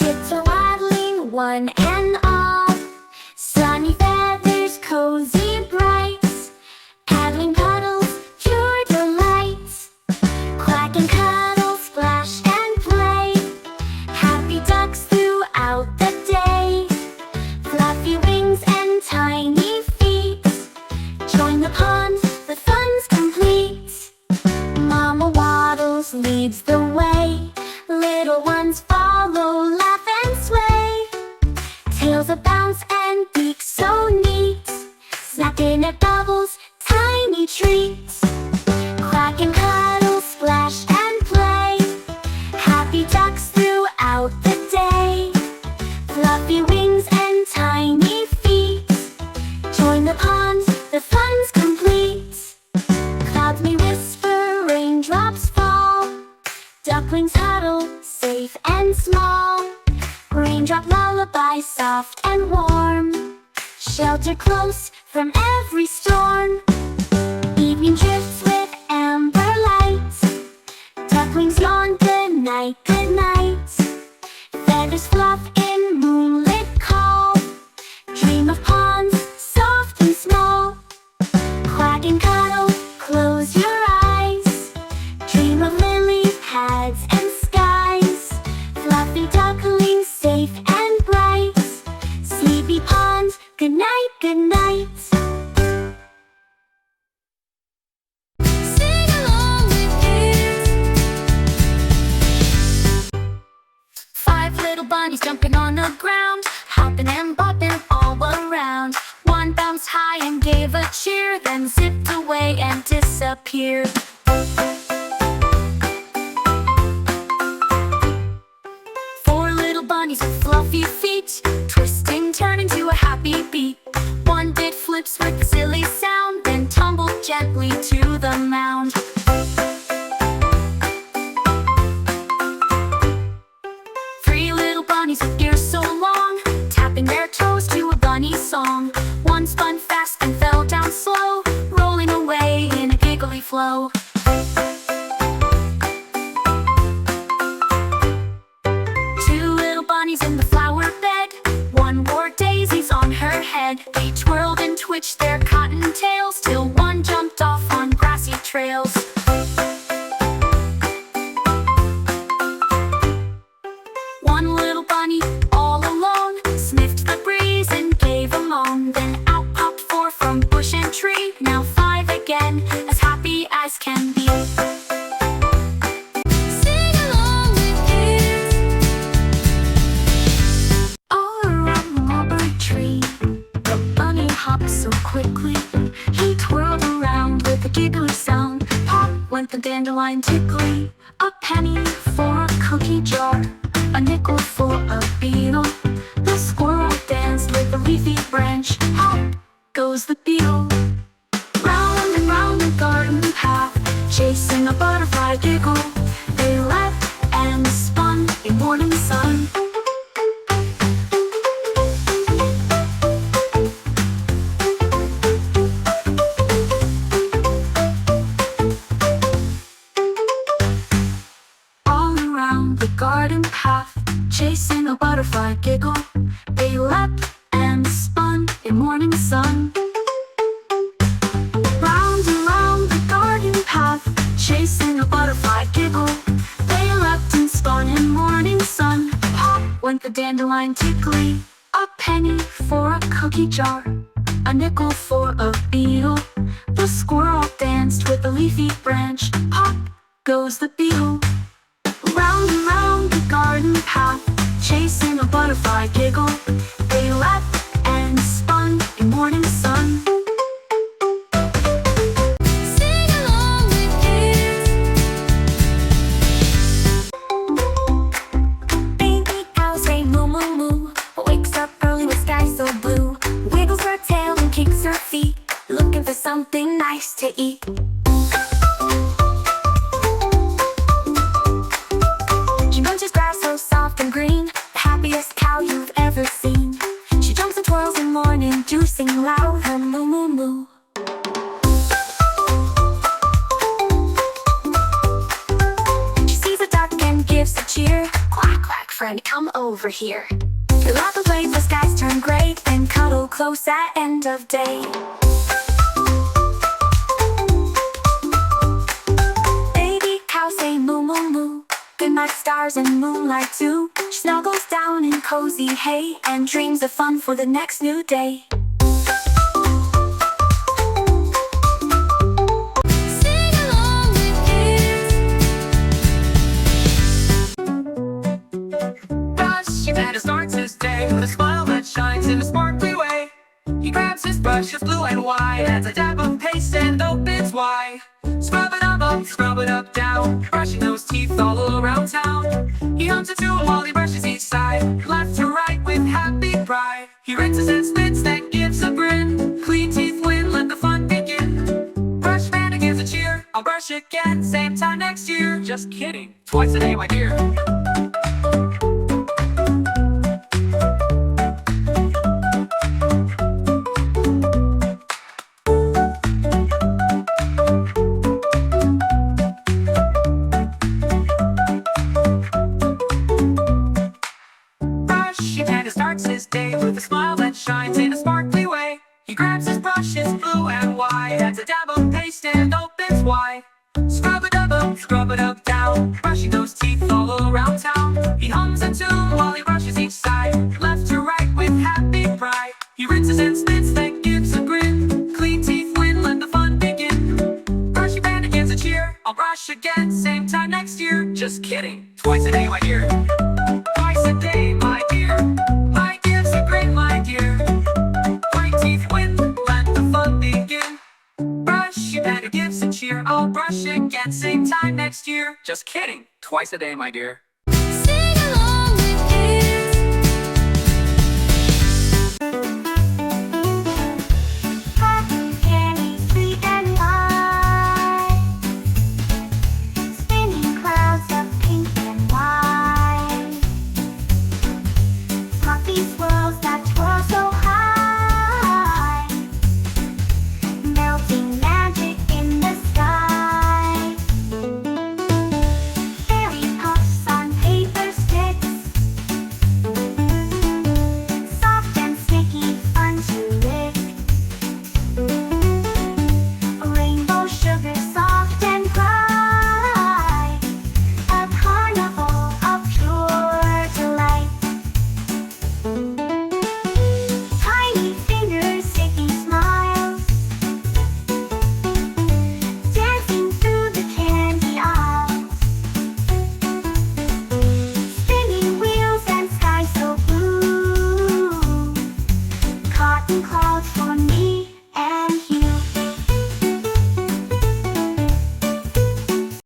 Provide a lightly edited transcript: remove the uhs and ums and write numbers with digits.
Tits are waddling, one and all. Sunny feathers, cozy brights. Paddling puddles, pure delights. Quack and cuddle, splash and play. Happy ducks throughout the day. Fluffy wings and tiny feet. Join the pond, the fun's complete. Mama waddles leads the way. Little ones follow, laugh and sway. Tails a bounce and beaks so neat. Snacking at bubbles, tiny treats. Quack and cuddle, splash and play. Happy ducks throughout the day. Fluffy wings and tiny feet. Join the pond, the fun's complete. Clouds may whisper, raindrops fall. Ducklings huddle, safe and small. Raindrop lullaby, soft and warm. Shelter close from every storm. Evening drifts with amber lights. Ducklings yawn, good night, good night. Feathers fluff in moonlit call. Dream of ponds, soft and small. Quack and cuddle, close your eyes. Dream of lilies, pads and skies. Fluffy ducklings, safe and bright. Sleepy ponds, good night, good night. Sing along with kids. 5 little bunnies jumping on the ground, hopping and bopping all around. One bounced high and gave a cheer, then zipped away and disappeared. 4 little bunnies with fluffy feet, twisting, turning to a happy beat. One did flips with a silly sound, then tumbled gently to the mound. 3 little bunnies with ears so long, tapping their toes to a bunny song. One spun fast and fell down slow, rolling away in a giggly flow. 2 little bunnies in the flower bed, one wore daisies on her head. They twirled and twitched their cotton tails till one jumped off on grassy trails. 1 little bunny, all alone, sniffed the breeze and gave a moan. Then out popped 4 from bush and tree, now 5 again, as happy as can be. Sing along with kids. All around the mulberry tree, the bunny hopped so quickly. He twirled around with a giggly sound. Pop went the dandelion tickly. A penny for a cookie jar, a nickel for a beetle. The squirrel danced with a leafy branch. Hop goes the beetle. Round and round the garden path, chasing a butterfly giggle. They leapt and spun in morning sun. All around the garden path, chasing a butterfly giggle. They leapt and spun in morning sun. Round and round the garden path, chasing a butterfly giggle. They leapt and spun in morning sun. Pop went the dandelion tickly. A penny for a cookie jar, a nickel for a beetle. The squirrel danced with a leafy branch. Pop goes the beetle. Round and round the garden path, chasing a butterfly giggle. They leapt and spun in morning sun. Sing along with kids. Baby cow say moo moo moo, wakes up early with sky so blue. Wiggles her tail and kicks her feet, looking for something nice to eat. She munches grass so soft and green, the happiest cow you've ever seen. She jumps and twirls in morning dew, singing loud her moo moo moo. She sees a duck and gives a cheer. Quack quack friend, come over here. You love the way the skies turn gray, then cuddle close at end of day. Baby cow say moo moo moo, good night stars and moonlight too. She snuggles down in cozy hay and dreams of fun for the next new day. Sing along with kids. Brush, your dad starts his day with a smile that shines in a sparkly way. He grabs his brush, it's blue and white, adds a dab of paste and opens wide. Scrub it up, down, brushing those teeth all around town. He hums a tune while he brushes each side, left to right with happy pride. He rinses and spits, then gives a grin. Clean teeth win, let the fun begin. Brush man gives a cheer, I'll brush again, same time next year. Just kidding, twice a day, my dear. Starts his day with a smile that shines in a sparkly way. He grabs his brush, it's blue and white, adds a dab of paste and opens wide. Scrub it up, down, brushing those teeth all around town. He hums a tune while he brushes each side, left to right with happy pride. He rinses and spits, then gives a grin. Clean teeth win, let the fun begin. Brushy bandit gives a cheer, I'll brush again, same time next year. Just kidding, twice a day, my dear. Twice a day, my dear. My dear, white teeth win, let the fun begin. Brush, your daddy gives a cheer, I'll brush again, same time next year. Just kidding, twice a day, my dear.